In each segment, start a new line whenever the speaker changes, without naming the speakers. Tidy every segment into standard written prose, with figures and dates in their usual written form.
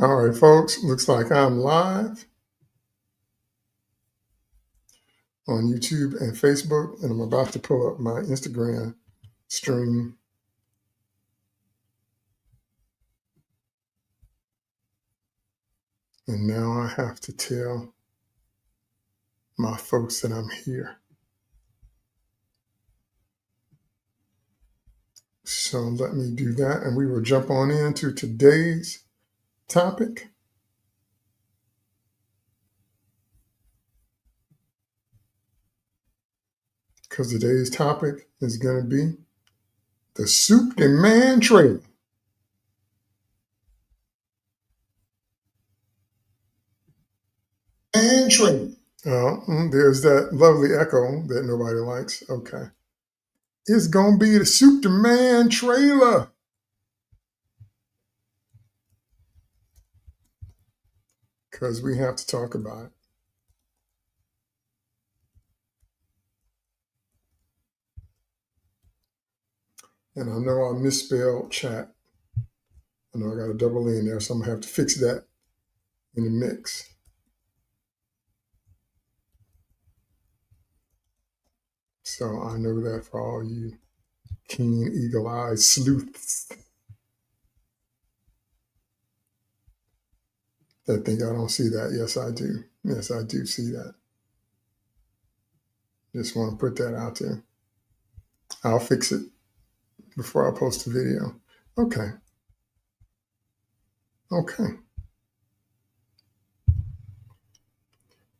All right, folks, looks like I'm live on YouTube and Facebook, and I'm about to pull up my Instagram stream. And now I have to tell my folks that I'm here. So let me do that, and we will jump on into today's topic. Because today's topic is going to be the Superman trailer. And trailer. There's that lovely echo that nobody likes. Okay. It's going to be the Superman trailer. Because we have to talk about it. And I know I misspelled chat. I know I got a double E in there, so I'm going to have to fix that in the mix. So I know that for all you keen, eagle-eyed sleuths that think I don't see that. Yes, I do. Yes, I do see that. Just want to put that out there. I'll fix it before I post the video. Okay. Okay.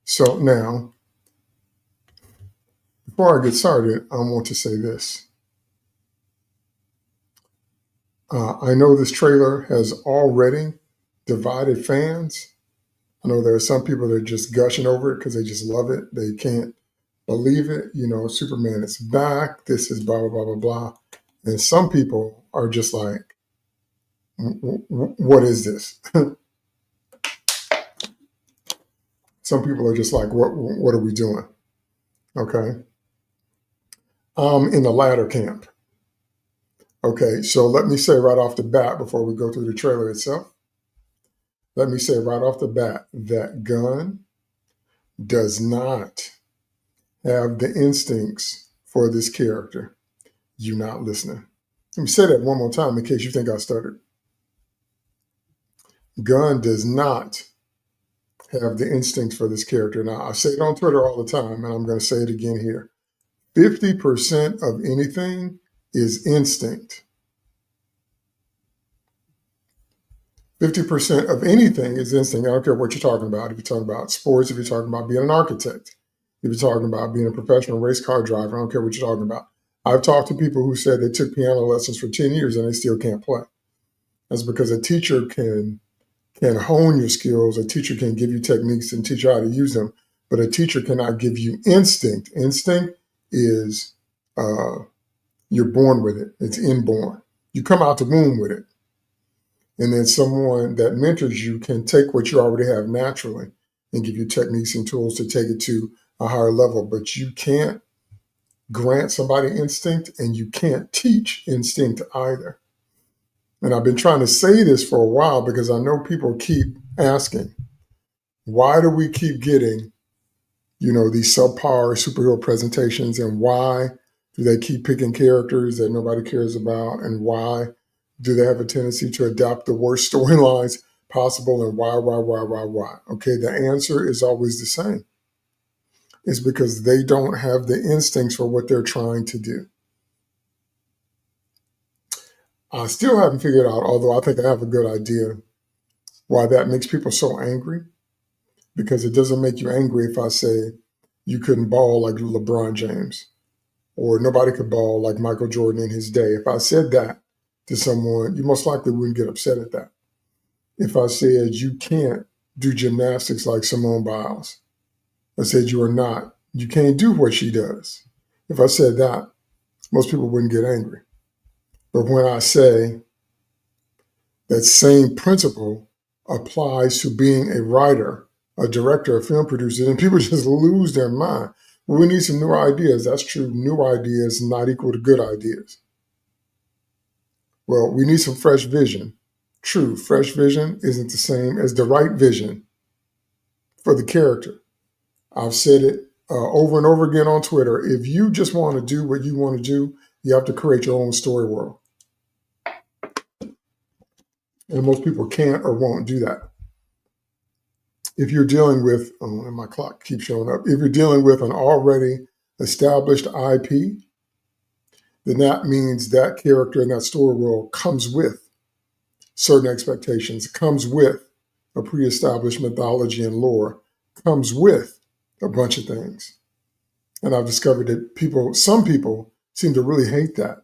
So now, before I get started, I want to say this. I know this trailer has already divided fans. I know there are some people that are just gushing over it because they just love it. They can't believe it. You know, Superman is back. This is blah, blah, blah, blah, blah. And some people are just like, what is this? Some people are just like, what are we doing? Okay. I'm in the latter camp. Okay. So let me say right off the bat, before we go through the trailer itself, let me say right off the bat that Gunn does not have the instincts for this character. You're not listening. Let me say that one more time in case you think I stuttered. Gunn does not have the instincts for this character. Now, I say it on Twitter all the time, and I'm going to say it again here. 50% of anything is instinct. 50% of anything is instinct. I don't care what you're talking about. If you're talking about sports, if you're talking about being an architect, if you're talking about being a professional race car driver, I don't care what you're talking about. I've talked to people who said they took piano lessons for 10 years and they still can't play. That's because a teacher can hone your skills. A teacher can give you techniques and teach you how to use them, but a teacher cannot give you instinct. Instinct is you're born with it. It's inborn. You come out the womb with it. And then someone that mentors you can take what you already have naturally and give you techniques and tools to take it to a higher level. But you can't grant somebody instinct, and you can't teach instinct either. And I've been trying to say this for a while because I know people keep asking, why do we keep getting, these subpar superhero presentations, and why do they keep picking characters that nobody cares about, and why do they have a tendency to adopt the worst storylines possible, and why? Okay, the answer is always the same. It's because they don't have the instincts for what they're trying to do. I still haven't figured out, although I think I have a good idea, why that makes people so angry. Because it doesn't make you angry if I say you couldn't ball like LeBron James, or nobody could ball like Michael Jordan in his day. If I said that to someone, you most likely wouldn't get upset at that. If I said you can't do gymnastics like Simone Biles, I said you can't do what she does. If I said that, most people wouldn't get angry. But when I say that same principle applies to being a writer, a director, a film producer, and people just lose their mind. Well, we need some new ideas. That's true. New ideas not equal to good ideas. Well, we need some fresh vision. True, fresh vision isn't the same as the right vision for the character. I've said it over and over again on Twitter. If you just want to do what you want to do, you have to create your own story world. And most people can't or won't do that. If you're dealing with, and my clock keeps showing up, if you're dealing with an already established IP, then that means that character in that story world comes with certain expectations, comes with a pre-established mythology and lore, comes with a bunch of things. And I've discovered that some people seem to really hate that.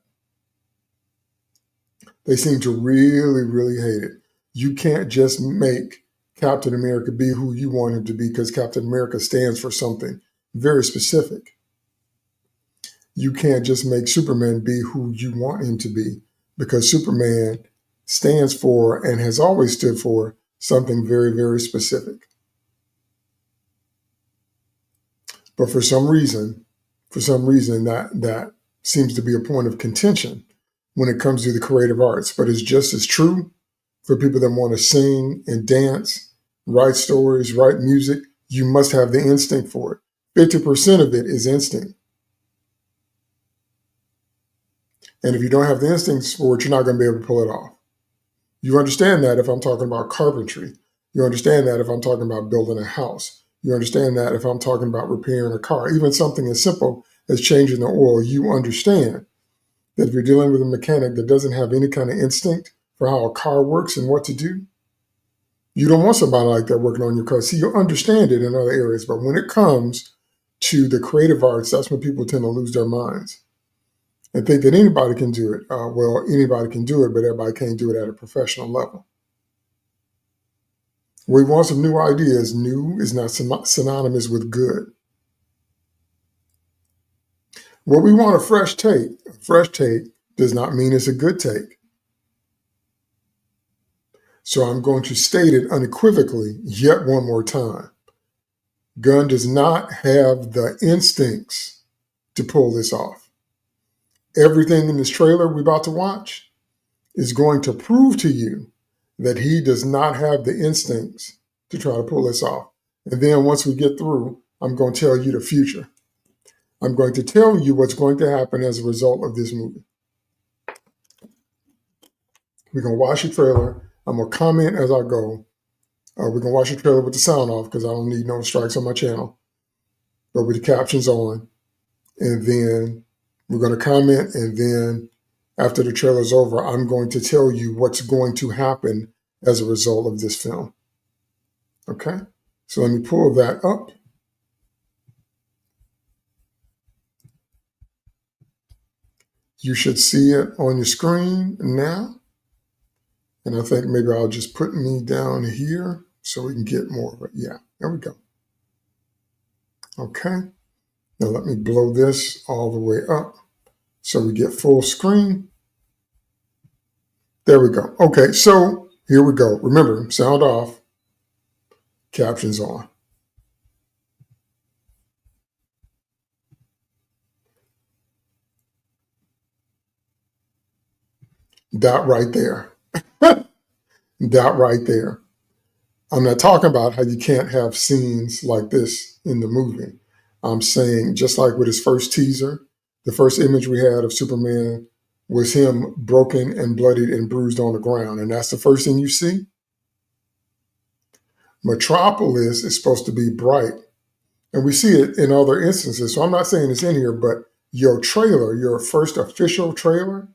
They seem to really, really hate it. You can't just make Captain America be who you want him to be because Captain America stands for something very specific. You can't just make Superman be who you want him to be because Superman stands for and has always stood for something very, very specific. But for some reason, that seems to be a point of contention when it comes to the creative arts. But it's just as true for people that want to sing and dance, write stories, write music. You must have the instinct for it. 50% of it is instinct. And if you don't have the instincts for it, you're not going to be able to pull it off. You understand that if I'm talking about carpentry. You understand that if I'm talking about building a house. You understand that if I'm talking about repairing a car. Even something as simple as changing the oil, you understand that if you're dealing with a mechanic that doesn't have any kind of instinct for how a car works and what to do, you don't want somebody like that working on your car. See, you understand it in other areas, but when it comes to the creative arts, that's when people tend to lose their minds and think that anybody can do it. Well, anybody can do it, but everybody can't do it at a professional level. We want some new ideas. New is not synonymous with good. Well, we want a fresh take. A fresh take does not mean it's a good take. So I'm going to state it unequivocally yet one more time. Gunn does not have the instincts to pull this off. Everything in this trailer we're about to watch is going to prove to you that he does not have the instincts to try to pull this off. And then once we get through, I'm going to tell you the future. I'm going to tell you what's going to happen as a result of this movie. We're going to watch the trailer. I'm going to comment as I go. We're going to watch the trailer with the sound off because I don't need no strikes on my channel, but with the captions on. And then we're going to comment. And then after the trailer's over, I'm going to tell you what's going to happen as a result of this film. Okay? So let me pull that up. You should see it on your screen now. And I think maybe I'll just put me down here so we can get more of it. Yeah, there we go. Okay. Now let me blow this all the way up so we get full screen. There we go. Okay, so here we go. Remember, sound off, captions on. That right there. That right there. I'm not talking about how you can't have scenes like this in the movie. I'm saying just like with his first teaser, the first image we had of Superman was him broken and bloodied and bruised on the ground. And that's the first thing you see. Metropolis is supposed to be bright. And we see it in other instances. So I'm not saying it's in here, but your trailer, your first official trailer,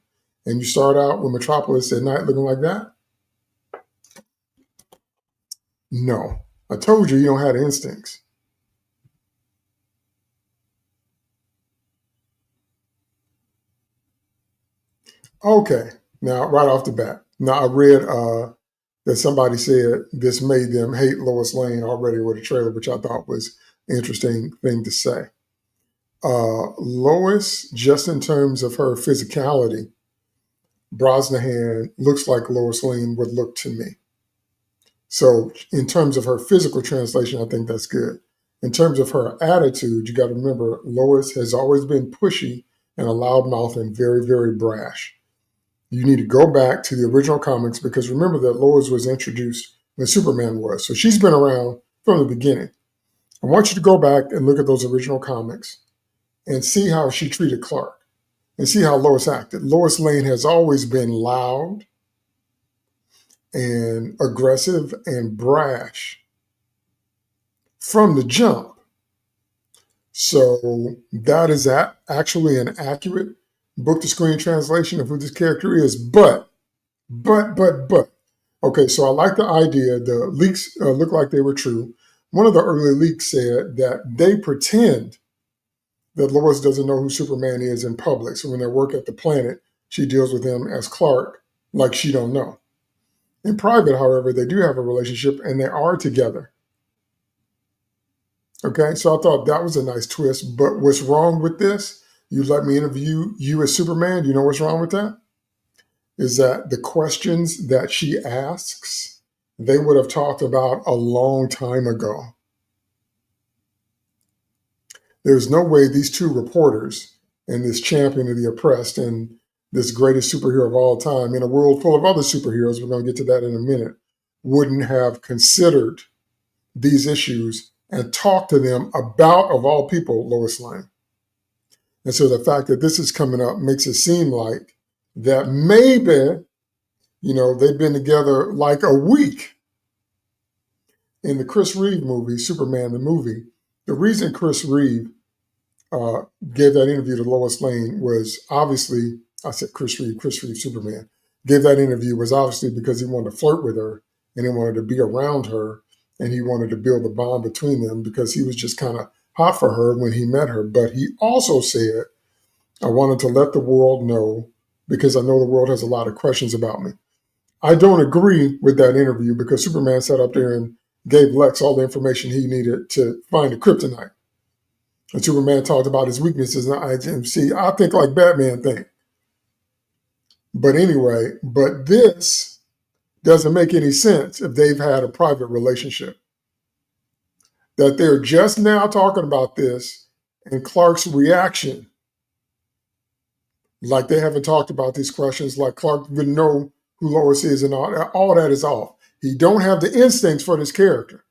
and you start out with Metropolis at night looking like that? No. I told you don't have the instincts. Okay. Now, right off the bat. Now, I read that somebody said this made them hate Lois Lane already with a trailer, which I thought was an interesting thing to say. Lois, just in terms of her physicality, Brosnahan looks like Lois Lane would look to me. So in terms of her physical translation, I think that's good. In terms of her attitude, you got to remember Lois has always been pushy and a loudmouth and very, very brash. You need to go back to the original comics because remember that Lois was introduced when Superman was. So she's been around from the beginning. I want you to go back and look at those original comics and see how she treated Clark and see how Lois acted. Lois Lane has always been loud and aggressive and brash from the jump. So that is actually an accurate book to screen translation of who this character is. But. Okay, so I like the idea. The leaks look like they were true. One of the early leaks said that they pretend that Lois doesn't know who Superman is in public. So when they work at the planet, she deals with him as Clark, like she don't know. In private, however, they do have a relationship and they are together. Okay, so I thought that was a nice twist. But what's wrong with this? You let me interview you as Superman. You know what's wrong with that? Is that the questions that she asks, they would have talked about a long time ago. There's no way these two reporters and this champion of the oppressed and this greatest superhero of all time in a world full of other superheroes, we're going to get to that in a minute, wouldn't have considered these issues and talked to them about, of all people, Lois Lane. And so the fact that this is coming up makes it seem like that maybe, they've been together like a week. In the Chris Reeve movie, Superman the movie, the reason Chris Reeve gave that interview to Lois Lane was obviously, I said Chris Reeve, Superman, gave that interview was obviously because he wanted to flirt with her and he wanted to be around her and he wanted to build a bond between them because he was just kind of hot for her when he met her. But he also said, I wanted to let the world know because I know the world has a lot of questions about me. I don't agree with that interview because Superman sat up there and gave Lex all the information he needed to find the kryptonite. And Superman talked about his weaknesses, and I think like Batman think. But anyway, this doesn't make any sense if they've had a private relationship. That they're just now talking about this and Clark's reaction, like they haven't talked about these questions, like Clark would know who Lois is and all that is off. He don't have the instincts for this character.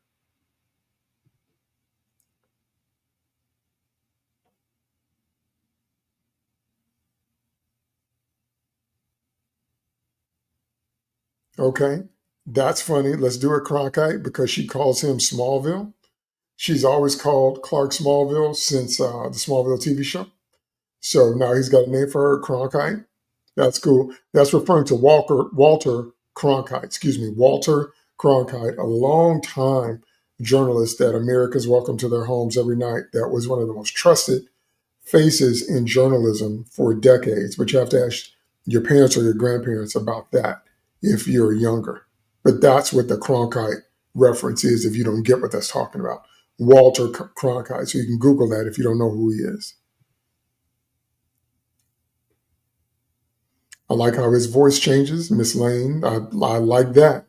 Okay, that's funny. Let's do it, Cronkite, because she calls him Smallville. She's always called Clark Smallville since the Smallville TV show. So now he's got a name for her, Cronkite. That's cool. That's referring to Walter Cronkite, Walter Cronkite, a long time journalist that Americans welcome to their homes every night. That was one of the most trusted faces in journalism for decades. But you have to ask your parents or your grandparents about that if you're younger. But that's what the Cronkite reference is if you don't get what that's talking about. Walter Cronkite. So you can Google that if you don't know who he is. I like how his voice changes, Miss Lane. I like that.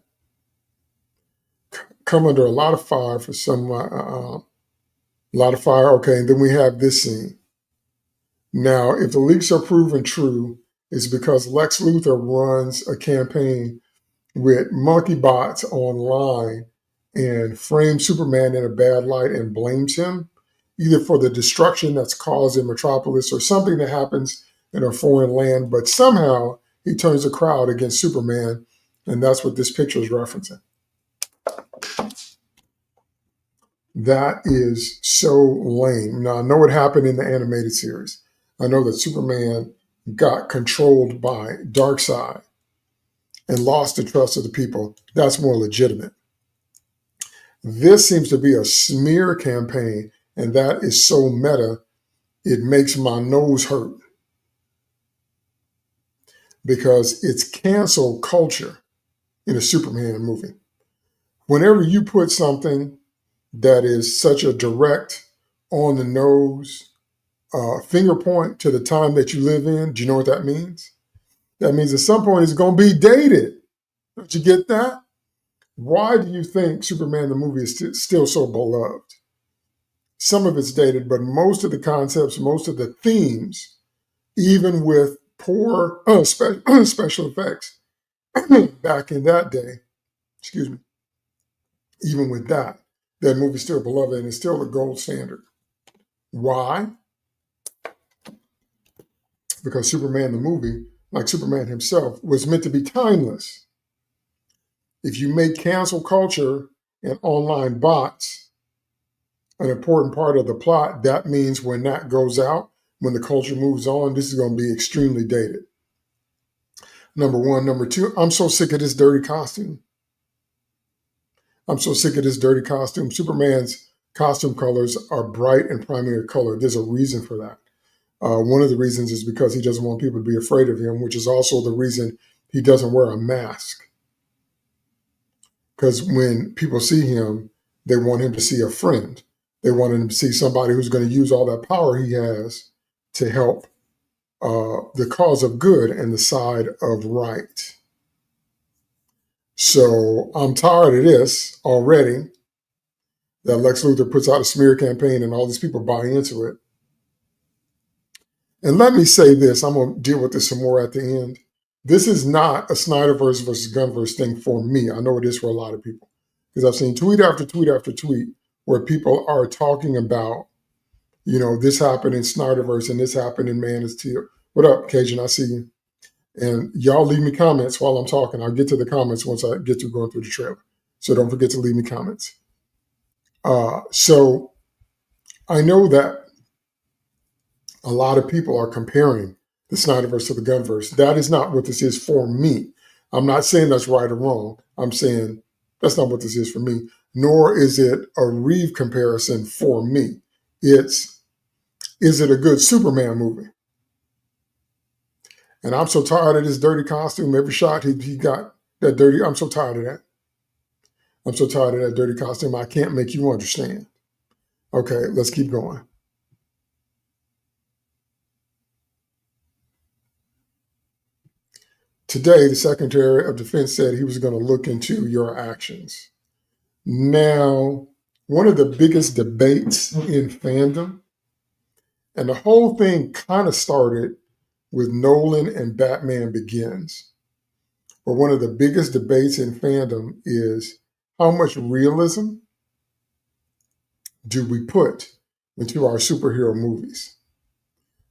Come under a lot of fire for some, a lot of fire. Okay, and then we have this scene. Now, if the leaks are proven true, it's because Lex Luthor runs a campaign with monkey bots online and frames Superman in a bad light and blames him either for the destruction that's caused in Metropolis or something that happens in a foreign land, but somehow he turns the crowd against Superman, and that's what this picture is referencing. That is so lame. Now, I know what happened in the animated series. I know that Superman got controlled by Darkseid and lost the trust of the people. That's more legitimate. This seems to be a smear campaign, and that is so meta, it makes my nose hurt. Because it's cancel culture in a Superman movie. Whenever you put something that is such a direct, on the nose finger point to the time that you live in, do you know what that means? That means at some point it's going to be dated. Don't you get that? Why do you think Superman the movie is still so beloved? Some of it's dated, but most of the concepts, most of the themes, even with poor special effects back in that day, excuse me, even with that, that movie's still beloved and it's still the gold standard. Why? Because Superman the movie, like Superman himself, was meant to be timeless. If you make cancel culture and online bots an important part of the plot, that means when that goes out, when the culture moves on, this is going to be extremely dated. Number one. Number two, I'm so sick of this dirty costume. I'm so sick of this dirty costume. Superman's costume colors are bright and primary color. There's a reason for that. One of the reasons is because he doesn't want people to be afraid of him, which is also the reason he doesn't wear a mask. Because when people see him, they want him to see a friend. They want him to see somebody who's going to use all that power he has to help the cause of good and the side of right. So I'm tired of this already, that Lex Luthor puts out a smear campaign and all these people buy into it. And let me say this, I'm going to deal with this some more at the end. This is not a Snyderverse versus Gunverse thing for me. I know it is for a lot of people, because I've seen tweet after tweet after tweet where people are talking about, this happened in Snyderverse and this happened in Man of Steel. What up, Cajun? I see you. And y'all leave me comments while I'm talking. I'll get to the comments once I get to going through the trailer. So don't forget to leave me comments. So I know that a lot of people are comparing the Snyderverse to the Gunverse. That is not what this is for me. I'm not saying that's right or wrong. I'm saying that's not what this is for me, nor is it a Reeve comparison for me. Is it a good Superman movie? And I'm so tired of this dirty costume. Every shot he got that dirty. I'm so tired of that. I'm so tired of that dirty costume. I can't make you understand. Okay, let's keep going. Today, the Secretary of Defense said he was going to look into your actions. Now, one of the biggest debates in fandom, and the whole thing kind of started with Nolan and Batman Begins. But one of the biggest debates in fandom is how much realism do we put into our superhero movies?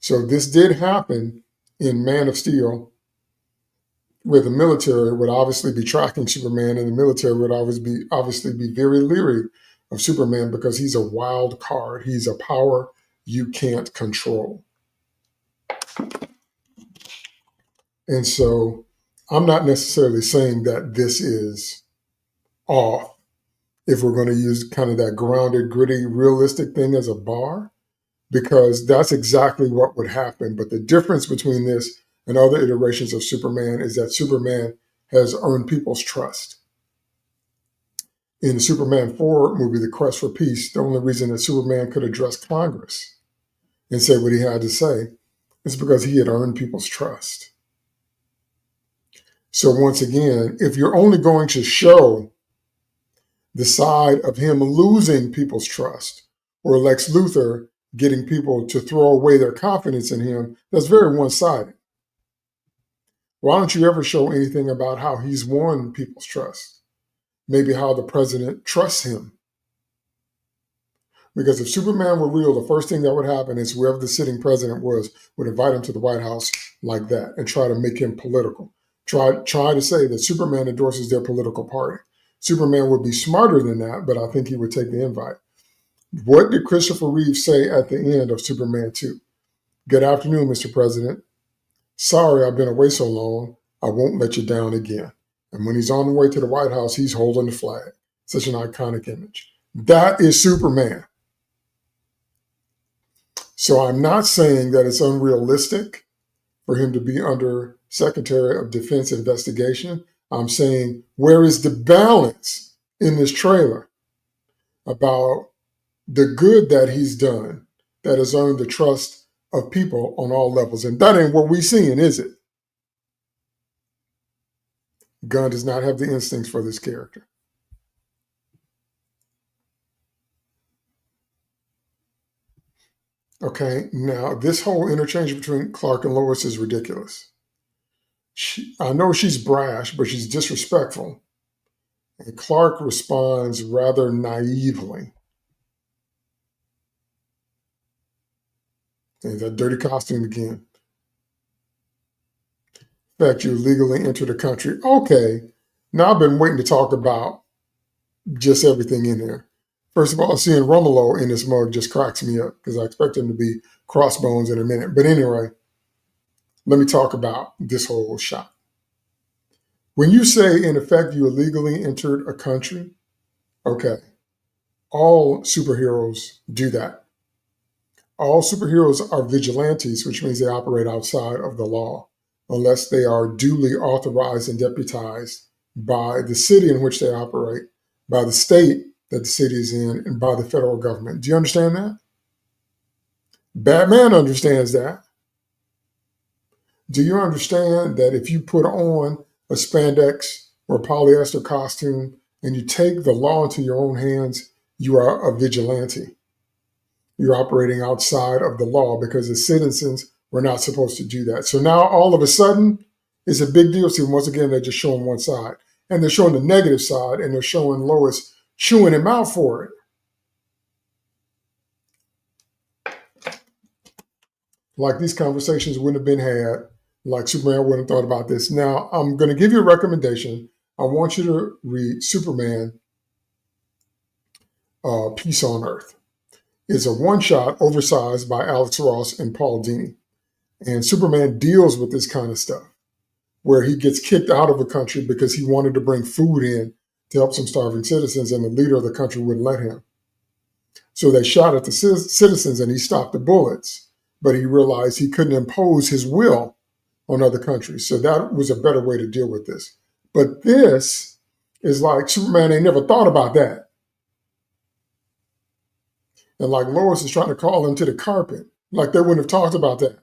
So this did happen in Man of Steel, where the military would obviously be tracking Superman, and the military would obviously be very leery of Superman because he's a wild card. He's a power you can't control. And so I'm not necessarily saying that this is off if we're going to use kind of that grounded, gritty, realistic thing as a bar, because that's exactly what would happen. But the difference between this and other iterations of Superman is that Superman has earned people's trust. In the Superman 4 movie, The Quest for Peace, the only reason that Superman could address Congress and say what he had to say is because he had earned people's trust. So once again, if you're only going to show the side of him losing people's trust, or Lex Luthor getting people to throw away their confidence in him, that's very one-sided. Why don't you ever show anything about how he's won people's trust? Maybe how the president trusts him. Because if Superman were real, the first thing that would happen is whoever the sitting president was would invite him to the White House like that and try to make him political. Try to say that Superman endorses their political party. Superman would be smarter than that, but I think he would take the invite. What did Christopher Reeve say at the end of Superman 2? Good afternoon, Mr. President. Sorry I've been away so long. I won't let you down again. And when he's on the way to the White House, he's holding the flag. Such an iconic image. That is Superman. So I'm not saying that it's unrealistic for him to be under Secretary of Defense investigation. I'm saying, where is the balance in this trailer about the good that he's done that has earned the trust of people on all levels? And that ain't what we're seeing, is it? Gunn does not have the instincts for this character. Okay, now this whole interchange between Clark and Lois is ridiculous. I know she's brash, but she's disrespectful. And Clark responds rather naively. And that dirty costume again. In fact, you legally enter the country. Okay, now I've been waiting to talk about just everything in there. First of all, seeing Romolo in this mug just cracks me up because I expect him to be Crossbones in a minute. But anyway, let me talk about this whole shot. When you say, in effect, you illegally entered a country, okay, all superheroes do that. All superheroes are vigilantes, which means they operate outside of the law, unless they are duly authorized and deputized by the city in which they operate, by the state that the city is in, and by the federal government. Do you understand that? Batman understands that. Do you understand that if you put on a spandex or polyester costume and you take the law into your own hands, you are a vigilante? You're operating outside of the law because as citizens, we're not supposed to do that. So now all of a sudden, it's a big deal. See, once again, they're just showing one side. And they're showing the negative side, and they're showing Lois chewing him out for it. Like these conversations wouldn't have been had, like Superman wouldn't have thought about this. Now, I'm going to give you a recommendation. I want you to read Superman, Peace on Earth. It's a one-shot, oversized by Alex Ross and Paul Dini. And Superman deals with this kind of stuff, where he gets kicked out of a country because he wanted to bring food in to help some starving citizens, and the leader of the country wouldn't let him. So they shot at the citizens, and he stopped the bullets, but he realized he couldn't impose his will on other countries. So that was a better way to deal with this. But this is like Superman ain't never thought about that. And like Lois is trying to call him to the carpet, like they wouldn't have talked about that.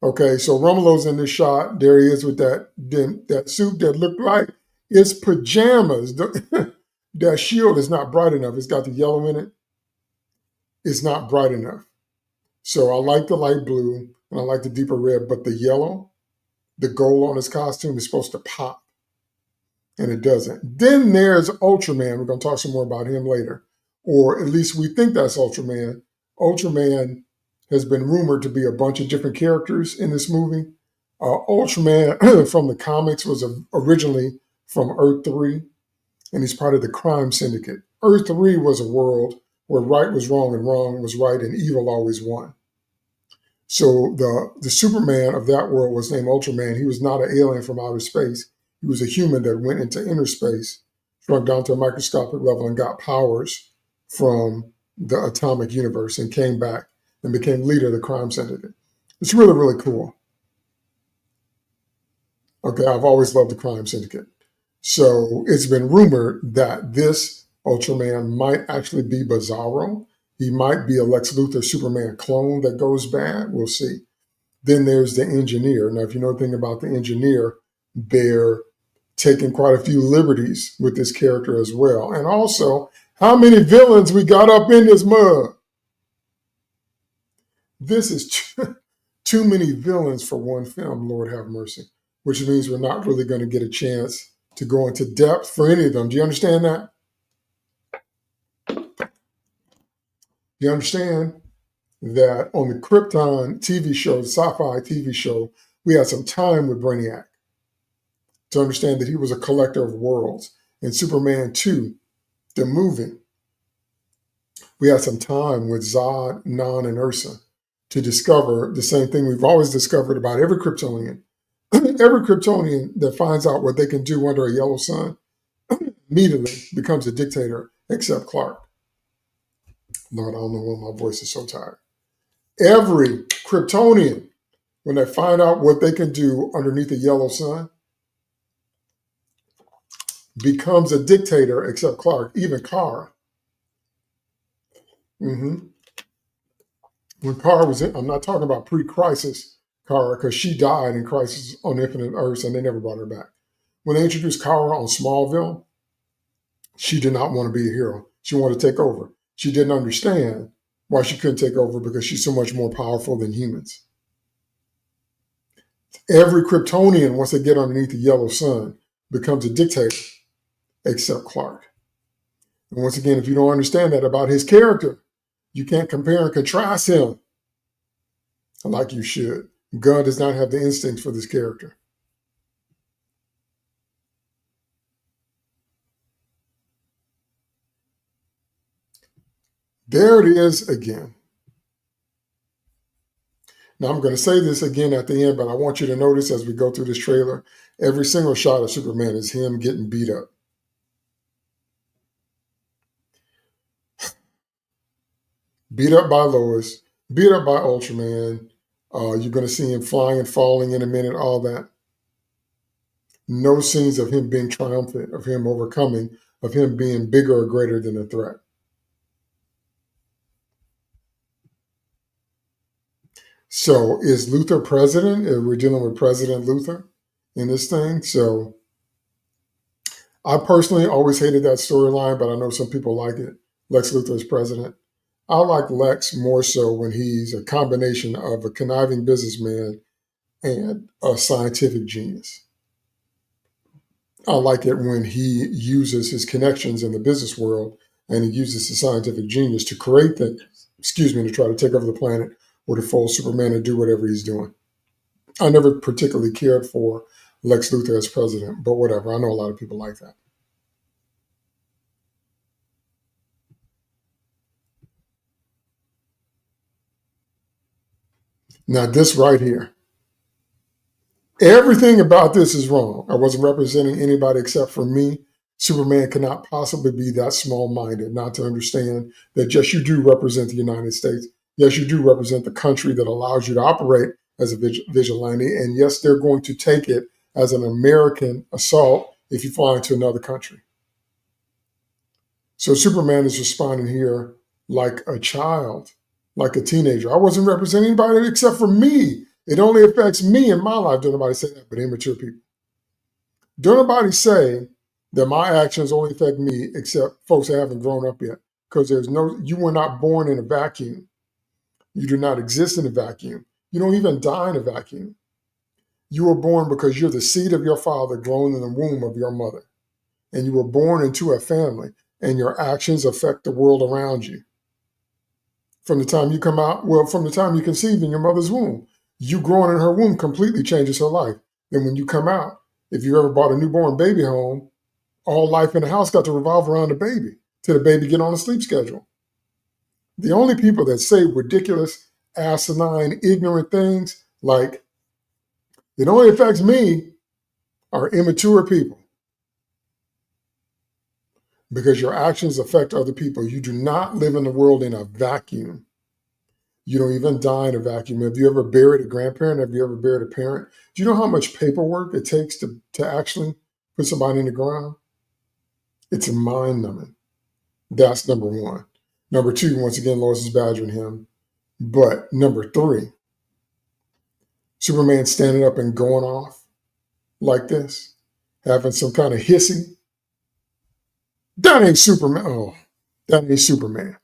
Okay, so Romolo's in this shot. There he is with that suit that looked like it's pajamas. That shield is not bright enough. It's got the yellow in it. It's not bright enough. So I like the light blue and I like the deeper red, but the yellow, the gold on his costume is supposed to pop, and it doesn't. Then there's Ultraman. We're going to talk some more about him later, or at least we think that's Ultraman. Ultraman has been rumored to be a bunch of different characters in this movie. Ultraman from the comics was originally from Earth 3, and he's part of the crime syndicate. Earth 3 was a world where right was wrong and wrong was right and evil always won. So the Superman of that world was named Ultraman. He was not an alien from outer space. He was a human that went into inner space, shrunk down to a microscopic level, and got powers from the atomic universe and came back and became leader of the crime syndicate. It's really, really cool. Okay, I've always loved the crime syndicate. So it's been rumored that this Ultraman might actually be Bizarro. He might be a Lex Luthor Superman clone that goes bad. We'll see. Then there's the Engineer. Now, if you know anything about the Engineer, they're taking quite a few liberties with this character as well. And also, how many villains we got up in this mug? This is too many villains for one film, Lord have mercy, which means we're not really going to get a chance to go into depth for any of them. Do you understand that? You understand that on the Krypton TV show, the sci-fi TV show, we had some time with Brainiac to understand that he was a collector of worlds. In Superman 2, the movie, we had some time with Zod, Nan, and Ursa to discover the same thing we've always discovered about every Kryptonian. Every Kryptonian that finds out what they can do under a yellow sun immediately becomes a dictator, except Clark. Lord, I don't know why my voice is so tired. Every Kryptonian, when they find out what they can do underneath the yellow sun, becomes a dictator, except Clark, even Kara. When Kara was in, I'm not talking about pre-crisis Kara, because she died in Crisis on Infinite Earths and they never brought her back. When they introduced Kara on Smallville, she did not want to be a hero. She wanted to take over. She didn't understand Why she couldn't take over? Because she's so much more powerful than humans. Every Kryptonian, once they get underneath the yellow sun, becomes a dictator, except Clark. And once again, if you don't understand that about his character, you can't compare and contrast him like you should. God does not have the instincts for this character. There it is again. Now, I'm going to say this again at the end, but I want you to notice as we go through this trailer, every single shot of Superman is him getting beat up. Beat up by Lois, beat up by Ultraman. You're going to see him flying and falling in a minute, all that. No scenes of him being triumphant, of him overcoming, of him being bigger or greater than the threat. So is Luthor president? We're dealing with President Luthor in this thing. So I personally always hated that storyline, but I know some people like it. Lex Luthor is president. I like Lex more so when he's a combination of a conniving businessman and a scientific genius. I like it when he uses his connections in the business world and he uses his scientific genius to create things, to try to take over the planet or to fool Superman and do whatever he's doing. I never particularly cared for Lex Luthor as president, but whatever. I know a lot of people like that. Now, this right here, everything about this is wrong. I wasn't representing anybody except for me. Superman cannot possibly be that small-minded not to understand that, yes, you do represent the United States. Yes, you do represent the country that allows you to operate as a vigilante. And yes, they're going to take it as an American assault if you fly into another country. So Superman is responding here like a child, like a teenager. I wasn't representing anybody except for me. It only affects me in my life. Don't nobody say that, but immature people. Don't nobody say that my actions only affect me except folks that haven't grown up yet. Because you were not born in a vacuum. You do not exist in a vacuum. You don't even die in a vacuum. You were born because you're the seed of your father grown in the womb of your mother. And you were born into a family, and your actions affect the world around you. From the time you come out, from the time you conceive in your mother's womb, you growing in her womb completely changes her life. Then when you come out, if you ever brought a newborn baby home, all life in the house got to revolve around the baby till the baby get on a sleep schedule. The only people that say ridiculous, asinine, ignorant things like, it only affects me, are immature people. Because your actions affect other people. You do not live in the world in a vacuum. You don't even die in a vacuum. Have you ever buried a grandparent? Have you ever buried a parent? Do you know how much paperwork it takes to actually put somebody in the ground? It's mind-numbing. That's number one. Number two, once again, Lois is badgering him. But number three, Superman standing up and going off like this, having some kind of hissy. That ain't Superman. Oh, that ain't Superman.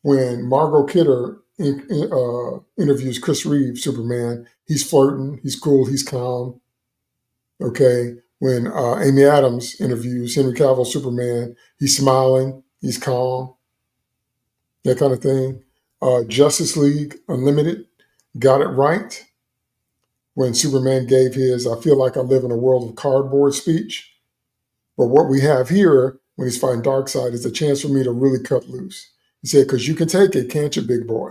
When Margot Kidder interviews Chris Reeve, Superman, he's flirting, he's cool, he's calm. Okay. When Amy Adams interviews Henry Cavill, Superman, he's smiling, he's calm, that kind of thing. Justice League Unlimited got it right when Superman gave his "I feel like I live in a world of cardboard" speech. But what we have here when he's fighting Darkseid is a chance for me to really cut loose. He said, because you can take it, can't you, big boy?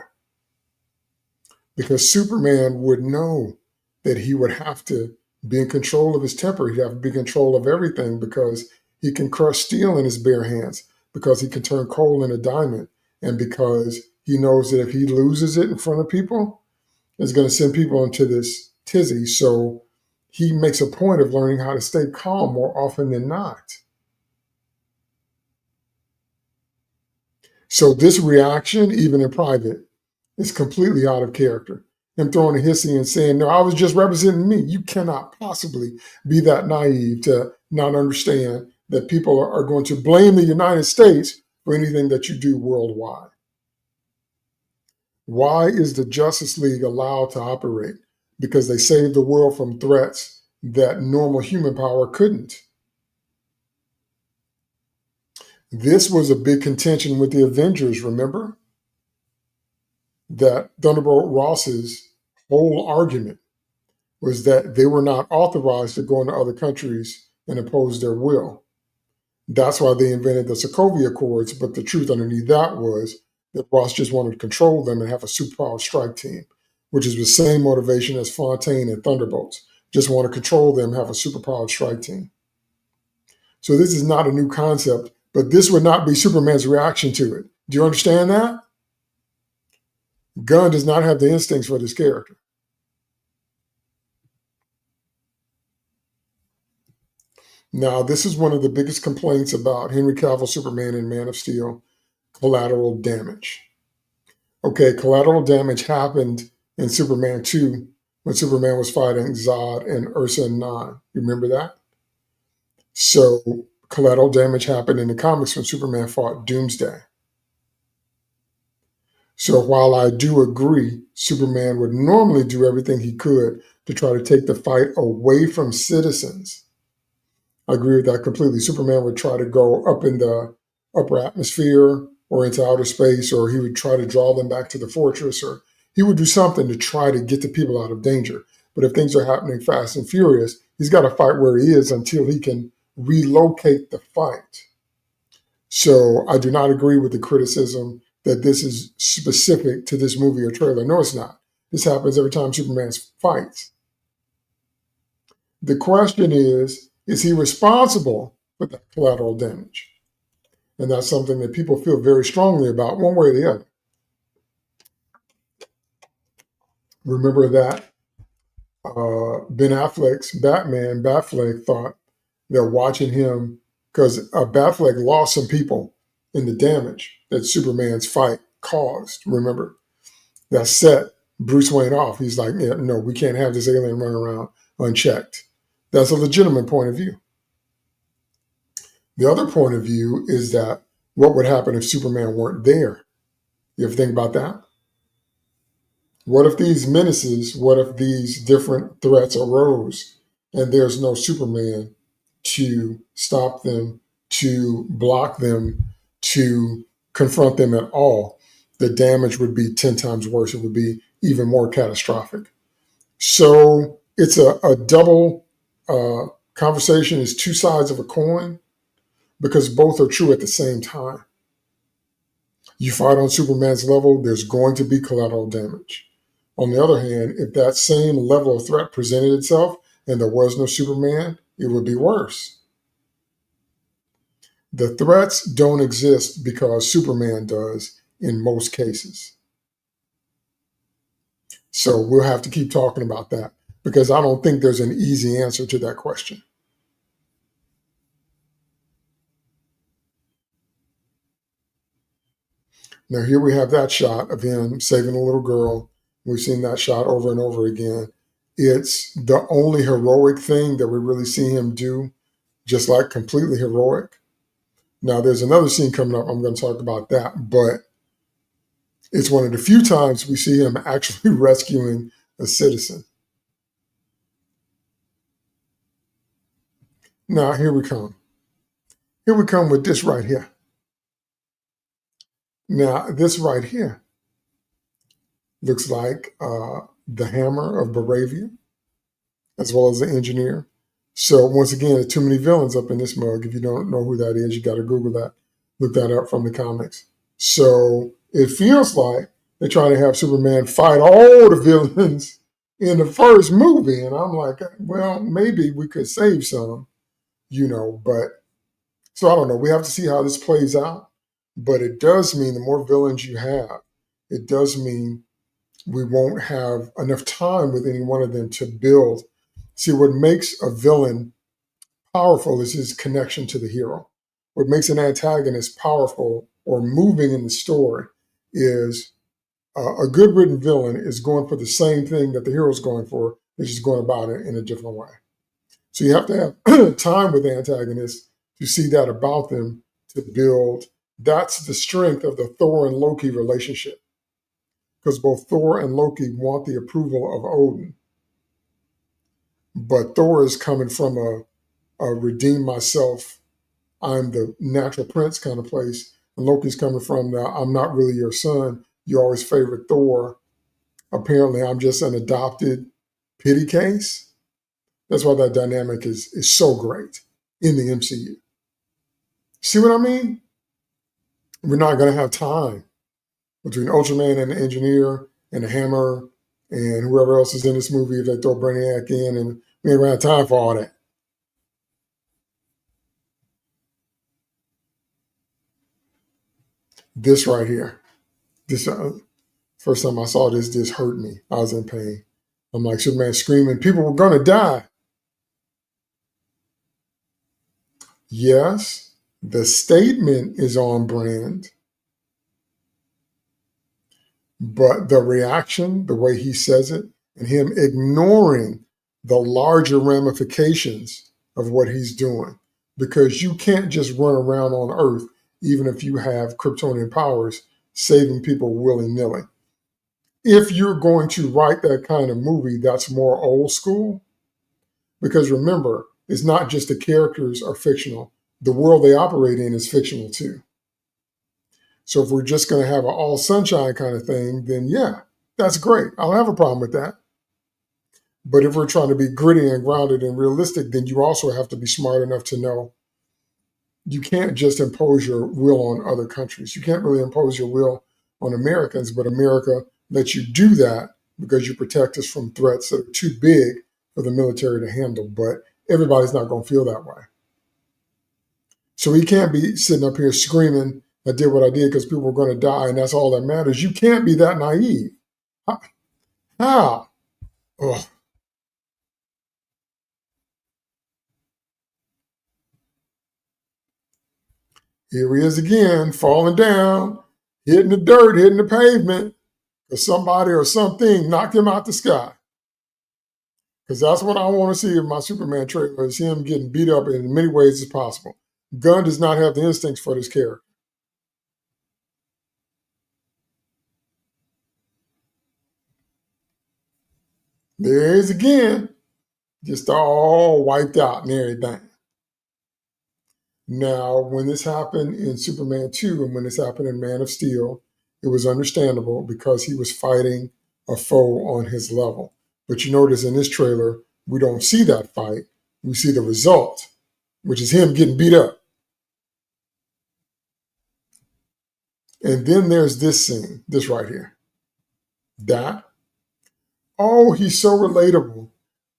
Because Superman would know that he would have to be in control of his temper. He'd have to be in control of everything because he can crush steel in his bare hands, because he can turn coal into diamond, and because he knows that if he loses it in front of people, it's going to send people into this tizzy. So he makes a point of learning how to stay calm more often than not. So this reaction, even in private, is completely out of character. Him throwing a hissy and saying, no, I was just representing me. You cannot possibly be that naive to not understand that people are going to blame the United States for anything that you do worldwide. Why is the Justice League allowed to operate? Because they saved the world from threats that normal human power couldn't. This was a big contention with the Avengers, remember? That Thunderbolt Ross's whole argument was that they were not authorized to go into other countries and impose their will. That's why they invented the Sokovia Accords, but the truth underneath that was that Ross just wanted to control them and have a superpower strike team, which is the same motivation as Fontaine and Thunderbolts. Just want to control them, have a superpowered strike team. So this is not a new concept, but this would not be Superman's reaction to it. Do you understand that? Gunn does not have the instincts for this character. Now, this is one of the biggest complaints about Henry Cavill Superman and Man of Steel, collateral damage. Okay, collateral damage happened in Superman 2 when Superman was fighting Zod and Ursa Nine. You remember that? So collateral damage happened in the comics when Superman fought Doomsday. So while I do agree Superman would normally do everything he could to try to take the fight away from citizens, I agree with that completely. Superman would try to go up in the upper atmosphere or into outer space, or he would try to draw them back to the fortress, or he would do something to try to get the people out of danger. But if things are happening fast and furious, he's got to fight where he is until he can relocate the fight. So I do not agree with the criticism that this is specific to this movie or trailer. No, it's not. This happens every time Superman fights. The question is he responsible for that collateral damage? And that's something that people feel very strongly about, one way or the other. Remember that Ben Affleck's Batman, Batfleck, thought that watching him, because Batfleck lost some people in the damage that Superman's fight caused, remember? That set Bruce Wayne off. He's like, yeah, no, we can't have this alien running around unchecked. That's a legitimate point of view. The other point of view is that what would happen if Superman weren't there? You ever think about that? What if these menaces, what if these different threats arose and there's no Superman to stop them, to block them, to confront them at all? The damage would be 10 times worse. It would be even more catastrophic. So it's a double conversation. It's two sides of a coin because both are true at the same time. You fight on Superman's level, there's going to be collateral damage. On the other hand, if that same level of threat presented itself and there was no Superman, it would be worse. The threats don't exist because Superman does in most cases. So we'll have to keep talking about that because I don't think there's an easy answer to that question. Now, here we have that shot of him saving a little girl. We've seen that shot over and over again. It's the only heroic thing that we really see him do, just like completely heroic. Now, there's another scene coming up. I'm going to talk about that, but it's one of the few times we see him actually rescuing a citizen. Now, here we come. Here we come with this right here. Now, this right here looks like the hammer of Baravia, as well as the engineer. So once again, there's too many villains up in this mug. If you don't know who that is, you got to Google that, look that up from the comics. So it feels like they're trying to have Superman fight all the villains in the first movie. And I'm like, well, maybe we could save some, but so I don't know. We have to see how this plays out. But it does mean the more villains you have, it does mean we won't have enough time with any one of them to build. See, what makes a villain powerful is his connection to the hero. What makes an antagonist powerful or moving in the story is a good written villain is going for the same thing that the hero's going for. They're just going about it in a different way. So you have to have time with the antagonists to see that about them, to build. That's the strength of the Thor and Loki relationship. because both Thor and Loki want the approval of Odin. But Thor is coming from a redeem myself, I'm the natural prince kind of place. And Loki's coming from the I'm not really your son. You always favored Thor. Apparently, I'm just an adopted pity case. That's why that dynamic is so great in the MCU. See what I mean? We're not going to have time between Ultraman and the Engineer and the Hammer and whoever else is in this movie if they throw Brainiac in, and we ain't going to have time for all that. This right here, this first time I saw this hurt me. I was in pain. I'm like, Superman screaming, people were going to die. Yes, the statement is on brand, but the reaction, the way he says it, and him ignoring the larger ramifications of what he's doing, because you can't just run around on Earth, even if you have Kryptonian powers, saving people willy-nilly. If you're going to write that kind of movie, that's more old school, because remember, it's not just the characters are fictional. The world they operate in is fictional too. So if we're just going to have an all sunshine kind of thing, then yeah, that's great. I don't have a problem with that. But if we're trying to be gritty and grounded and realistic, then you also have to be smart enough to know you can't just impose your will on other countries. You can't really impose your will on Americans, but America lets you do that because you protect us from threats that are too big for the military to handle. But everybody's not going to feel that way. So we can't be sitting up here screaming, I did what I did because people were going to die and that's all that matters. You can't be that naive. How? Ugh. Here he is again, falling down, hitting the dirt, hitting the pavement, because somebody or something knocked him out the sky. Because that's what I want to see in my Superman trailer, is him getting beat up in as many ways as possible. Gunn does not have the instincts for this character. There he is again, just all wiped out and everything. Now, when this happened in Superman 2 and when this happened in Man of Steel, it was understandable because he was fighting a foe on his level. But you notice in this trailer, we don't see that fight. We see the result, which is him getting beat up. And then there's this scene, this right here. That. Oh, he's so relatable.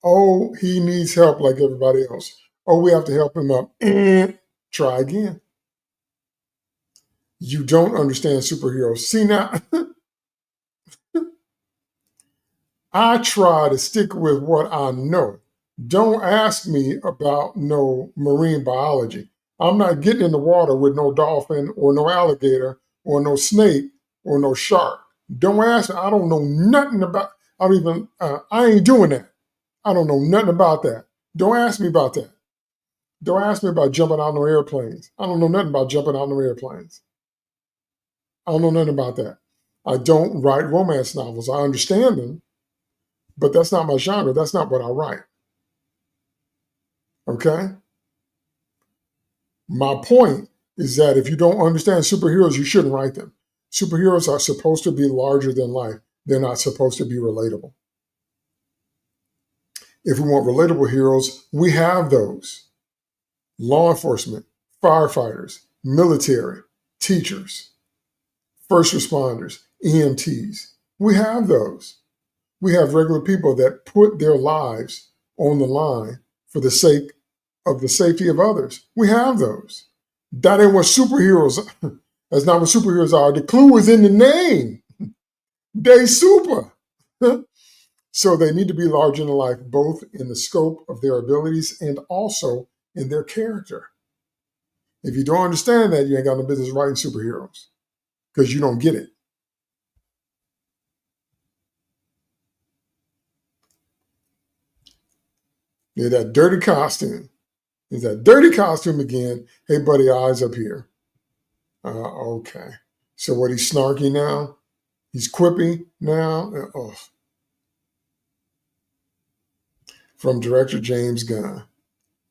Oh, he needs help like everybody else. Oh, we have to help him up. And try again. You don't understand superheroes. See now, I try to stick with what I know. Don't ask me about no marine biology. I'm not getting in the water with no dolphin or no alligator or no snake or no shark. Don't ask me. I don't know nothing about. I ain't doing that. I don't know nothing about that. Don't ask me about that. Don't ask me about jumping out no airplanes. I don't know nothing about jumping out no airplanes. I don't know nothing about that. I don't write romance novels. I understand them, but that's not my genre. That's not what I write. Okay? My point is that if you don't understand superheroes, you shouldn't write them. Superheroes are supposed to be larger than life. They're not supposed to be relatable. If we want relatable heroes, we have those. Law enforcement, firefighters, military, teachers, first responders, EMTs. We have those. We have regular people that put their lives on the line for the sake of the safety of others. We have those. That ain't what superheroes are. That's not what superheroes are. The clue is in the name. They super. So they need to be larger than life, both in the scope of their abilities and also in their character. If you don't understand that, you ain't got no business writing superheroes because you don't get it. Yeah, that dirty costume. Is that dirty costume again? Hey, buddy, eyes up here. Okay. So what, he's snarky now? He's quippy now. From director James Gunn.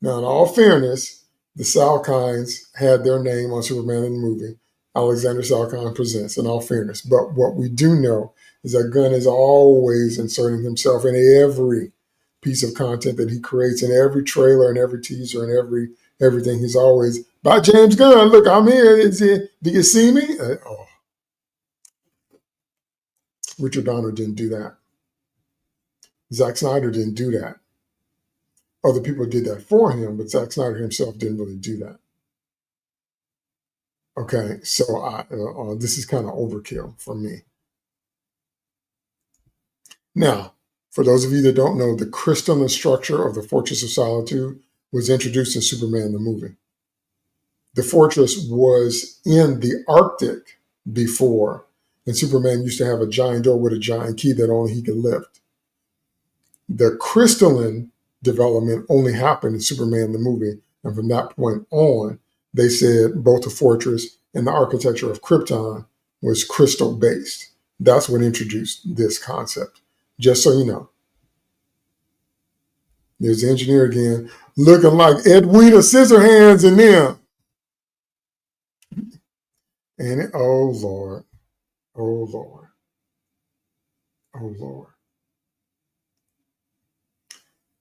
Now, in all fairness, the Salkinds had their name on Superman in the movie. Alexander Salkind presents, in all fairness. But what we do know is that Gunn is always inserting himself in every piece of content that he creates, in every trailer and every teaser and everything. He's always, by James Gunn, look, I'm here. Do you see me? Richard Donner didn't do that. Zack Snyder didn't do that. Other people did that for him, but Zack Snyder himself didn't really do that. Okay, so this is kind of overkill for me. Now, for those of you that don't know, the crystalline structure of the Fortress of Solitude was introduced in Superman the movie. The fortress was in the Arctic before, and Superman used to have a giant door with a giant key that only he could lift. The crystalline development only happened in Superman the movie, and from that point on, they said both the fortress and the architecture of Krypton was crystal based. That's what introduced this concept. Just so you know. There's the engineer again, looking like Edwina Scissorhands in them. And oh Lord, oh Lord, oh Lord.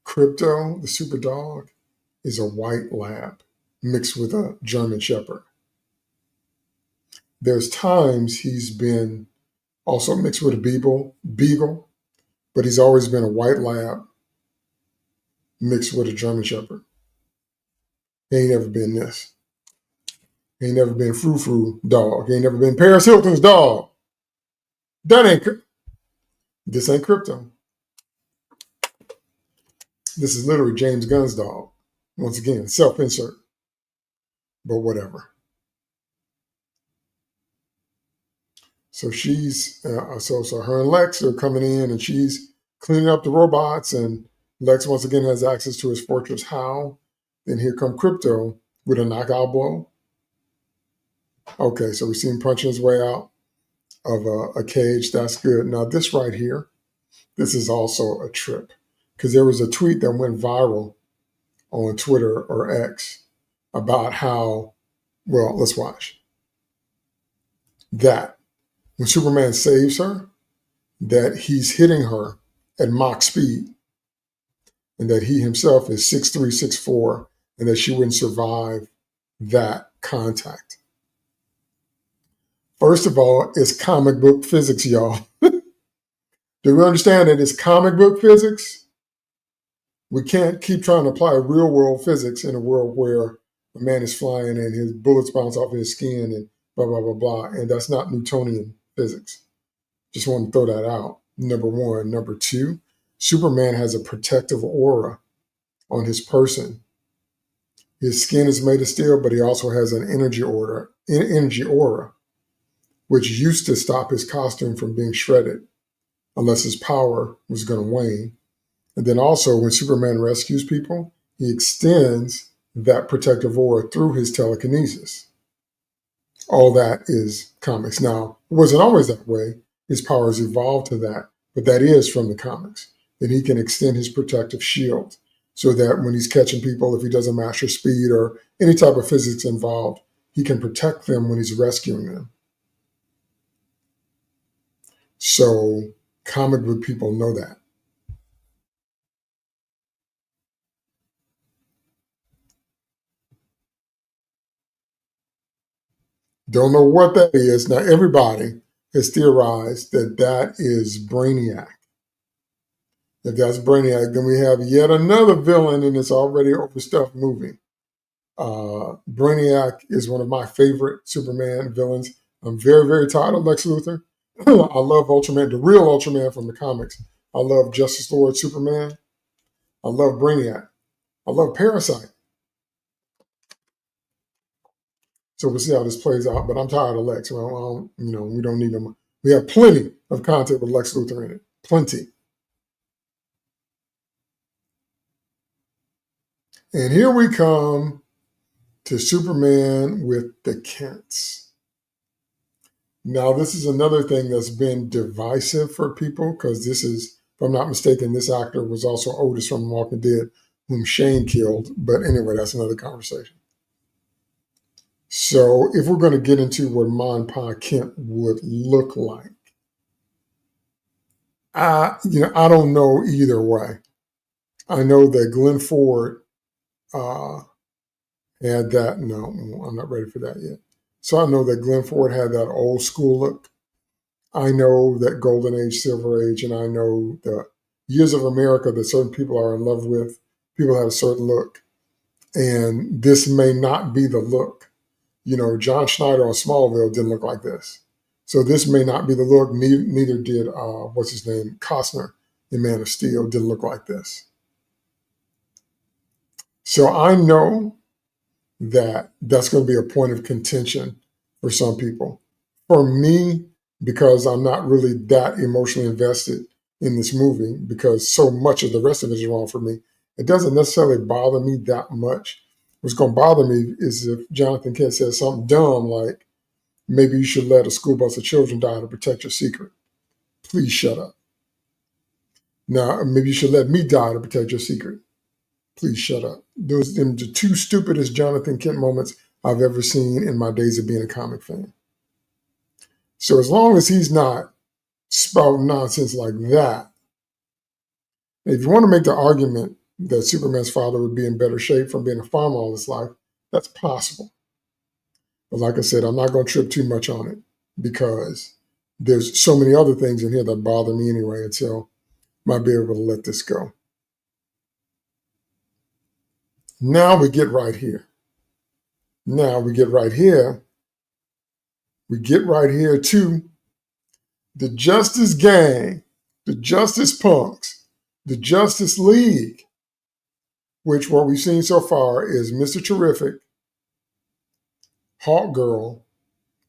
Crypto, the super dog, is a white lab mixed with a German shepherd. There's times he's been also mixed with a beagle, but he's always been a white lab mixed with a German shepherd. He ain't never been this. He ain't never been Frou-Frou dog. He ain't never been Paris Hilton's dog. This ain't Crypto. This is literally James Gunn's dog. Once again, self-insert, but whatever. So she's, so her and Lex are coming in, and she's cleaning up the robots, and Lex once again has access to his fortress. How? Then here come Crypto with a knockout blow. Okay, so we see him punching his way out of a cage. That's good. Now this right here, this is also a trip, because there was a tweet that went viral on Twitter or X about how, well, let's watch. That when Superman saves her, that he's hitting her at Mach speed, and that he himself is 6'3", 6'4", and that she wouldn't survive that contact. First of all, it's comic book physics, y'all. Do we understand that it's comic book physics? We can't keep trying to apply real world physics in a world where a man is flying and his bullets bounce off his skin and blah, blah, blah, blah. And that's not Newtonian physics. Just want to throw that out. Number one. Number two, Superman has a protective aura on his person. His skin is made of steel, but he also has an energy aura, which used to stop his costume from being shredded unless his power was going to wane. And then also when Superman rescues people, he extends that protective aura through his telekinesis. All that is comics. Now, it wasn't always that way. His powers evolved to that, but that is from the comics. That he can extend his protective shield so that when he's catching people, if he doesn't master speed or any type of physics involved, he can protect them when he's rescuing them. So comic book people know that. Don't know what that is. Now, everybody has theorized that that is Brainiac. If that's Brainiac, then we have yet another villain in this already overstuffed movie. Brainiac is one of my favorite Superman villains. I'm very, very tired of Lex Luthor. I love Ultraman, the real Ultraman from the comics. I love Justice Lord Superman. I love Brainiac. I love Parasite. So we'll see how this plays out. But I'm tired of Lex. Well, we don't need him. We have plenty of content with Lex Luthor in it. Plenty. And here we come to Superman with the Kents. Now, this is another thing that's been divisive for people because this is, if I'm not mistaken, this actor was also Otis from Walking Dead, whom Shane killed. But anyway, that's another conversation. So, if we're going to get into what Ma and Pa Kent would look like, I don't know either way. I know that Glenn Ford uh, had that. No, I'm not ready for that yet. So I know that Glenn Ford had that old school look. I know that Golden Age, Silver Age, and I know the Years of America that certain people are in love with. People have a certain look, and this may not be the look. John Schneider on Smallville didn't look like this. So this may not be the look. Neither did, what's his name, Costner in Man of Steel didn't look like this. So I know that that's going to be a point of contention for some people. For me, because I'm not really that emotionally invested in this movie, because so much of the rest of it is wrong for me, it doesn't necessarily bother me that much. What's going to bother me is if Jonathan Kent says something dumb like, maybe you should let a school bus of children die to protect your secret. Please shut up. Now, maybe you should let me die to protect your secret. Please shut up. Those are the two stupidest Jonathan Kent moments I've ever seen in my days of being a comic fan. So as long as he's not spouting nonsense like that, if you want to make the argument that Superman's father would be in better shape from being a farmer all his life, that's possible. But like I said, I'm not going to trip too much on it because there's so many other things in here that bother me anyway, and so I might be able to let this go. Now we get right here. We get right here to the Justice Gang, the Justice Punks, the Justice League, which what we've seen so far is Mr. Terrific, Hawk Girl,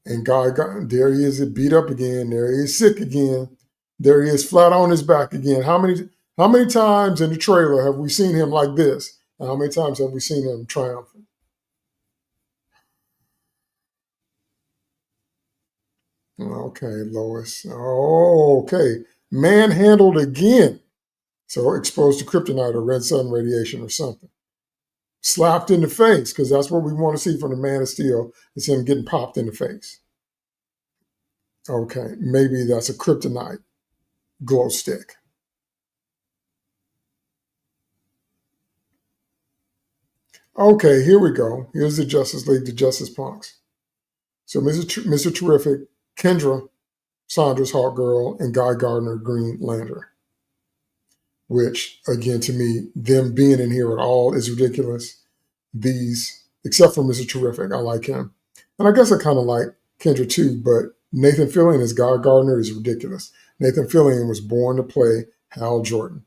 and Guy. There he is, beat up again. There he is, sick again. There he is, flat on his back again. How many times in the trailer have we seen him like this? And how many times have we seen him triumphant? Okay, Lois. Oh, okay. Manhandled again. So exposed to kryptonite or red sun radiation or something. Slapped in the face, because that's what we want to see from the Man of Steel, is him getting popped in the face. Okay, maybe that's a kryptonite glow stick. Okay, here we go. Here's the Justice League, the Justice Punks. So Mr. Terrific, Kendra Saunders, Hawk Girl, and Guy Gardner, Green Lantern. Which, again, to me, them being in here at all is ridiculous. These, except for Mr. Terrific, I like him. And I guess I kind of like Kendra too, but Nathan Fillion as Guy Gardner is ridiculous. Nathan Fillion was born to play Hal Jordan.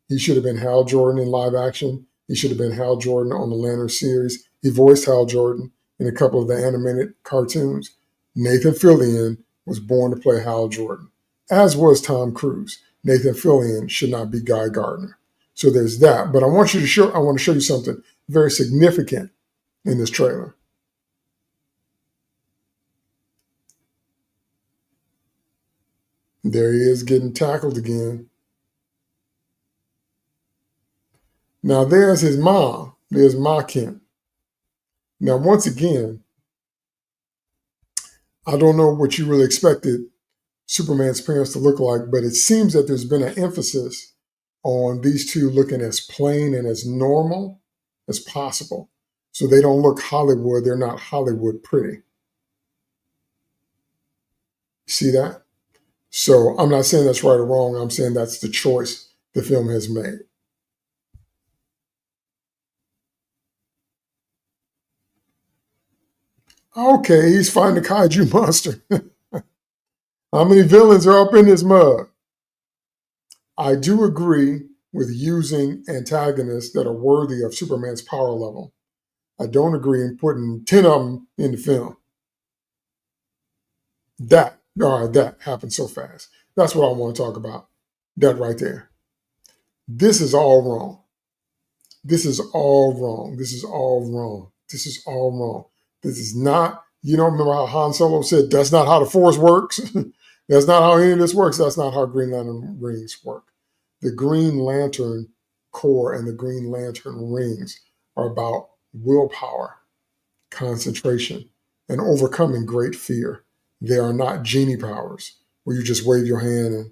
He should have been Hal Jordan in live action. He should have been Hal Jordan on the Lantern series. He voiced Hal Jordan in a couple of the animated cartoons. Nathan Fillion was born to play Hal Jordan, as was Tom Cruise. Nathan Fillion should not be Guy Gardner. So there's that. But I want to show you something very significant in this trailer. There he is getting tackled again. Now there's his mom. There's Ma Kent. Now, once again, I don't know what you really expected Superman's parents to look like, but it seems that there's been an emphasis on these two looking as plain and as normal as possible. So they don't look Hollywood. They're not Hollywood pretty. See that? So I'm not saying that's right or wrong. I'm saying that's the choice the film has made. Okay, he's fighting a kaiju monster. How many villains are up in this mug? I do agree with using antagonists that are worthy of Superman's power level. I don't agree in putting 10 of them in the film. That happened so fast. That's what I want to talk about. That right there. This is all wrong. This is all wrong. This is all wrong. This is all wrong. This is not You know, remember how Han Solo said, that's not how the Force works? That's not how any of this works. That's not how Green Lantern rings work. The Green Lantern core and the Green Lantern rings are about willpower, concentration, and overcoming great fear. They are not genie powers where you just wave your hand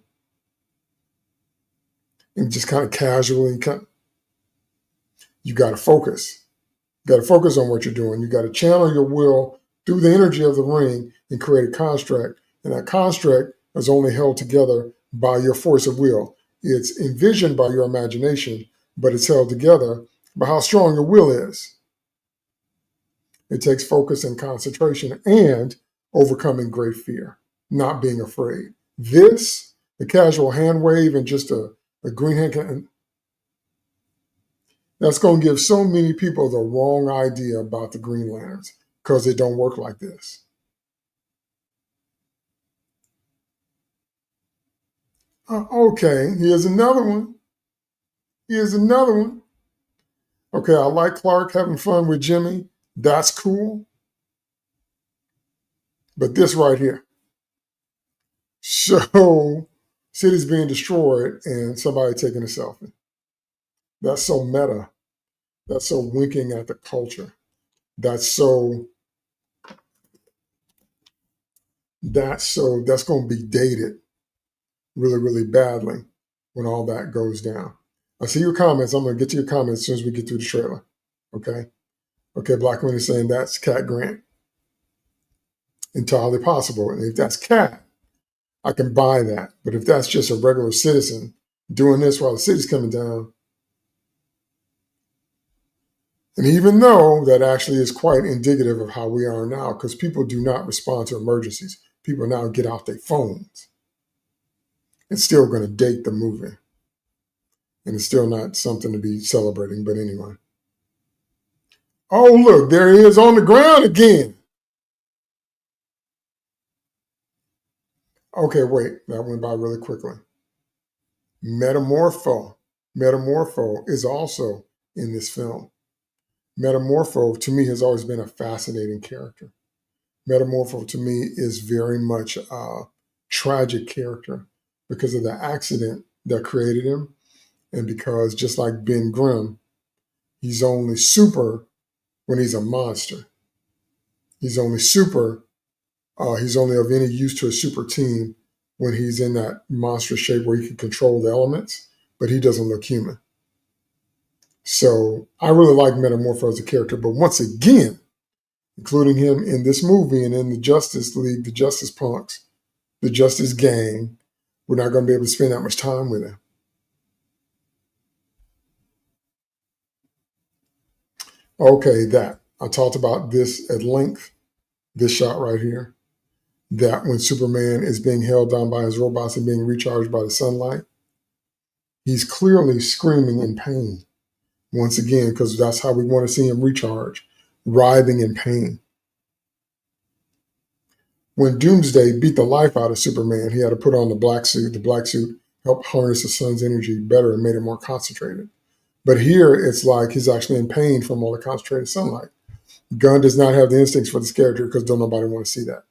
and just kind of casually, you got to focus. You got to focus on what you're doing. You got to channel your will through the energy of the ring and create a construct. And that construct is only held together by your force of will. It's envisioned by your imagination, but it's held together by how strong your will is. It takes focus and concentration and overcoming great fear, not being afraid. This, the casual hand wave and just a green hand, that's going to give so many people the wrong idea about the Green Lanterns because they don't work like this. Okay, here's another one. Here's another one. Okay, I like Clark having fun with Jimmy. That's cool. But this right here. So, city's being destroyed and somebody taking a selfie. That's so meta. That's so winking at the culture. That's going to be dated really, really badly when all that goes down. I see your comments. I'm going to get to your comments as soon as we get through the trailer. Okay? Okay, Black Women is saying that's Cat Grant. Entirely possible. And if that's Cat, I can buy that. But if that's just a regular citizen doing this while the city's coming down, and even though that actually is quite indicative of how we are now, because people do not respond to emergencies. People now get out their phones. It's still going to date the movie. And it's still not something to be celebrating, but anyway. Oh, look, there he is on the ground again. Okay, wait, that went by really quickly. Metamorpho is also in this film. Metamorpho, to me, has always been a fascinating character. Metamorpho, to me, is very much a tragic character because of the accident that created him, and because, just like Ben Grimm, he's only super when he's a monster. He's only super, he's only of any use to a super team when he's in that monstrous shape where he can control the elements, but he doesn't look human. So I really like Metamorpho as a character, but once again, including him in this movie and in the Justice League, the Justice Punks, the Justice Gang, we're not going to be able to spend that much time with him. Okay, that. I talked about this at length, this shot right here, that when Superman is being held down by his robots and being recharged by the sunlight, he's clearly screaming in pain. Once again, because that's how we want to see him recharge, writhing in pain. When Doomsday beat the life out of Superman, he had to put on the black suit. The black suit helped harness the sun's energy better and made it more concentrated. But here, it's like he's actually in pain from all the concentrated sunlight. Gunn does not have the instincts for this character because don't nobody want to see that.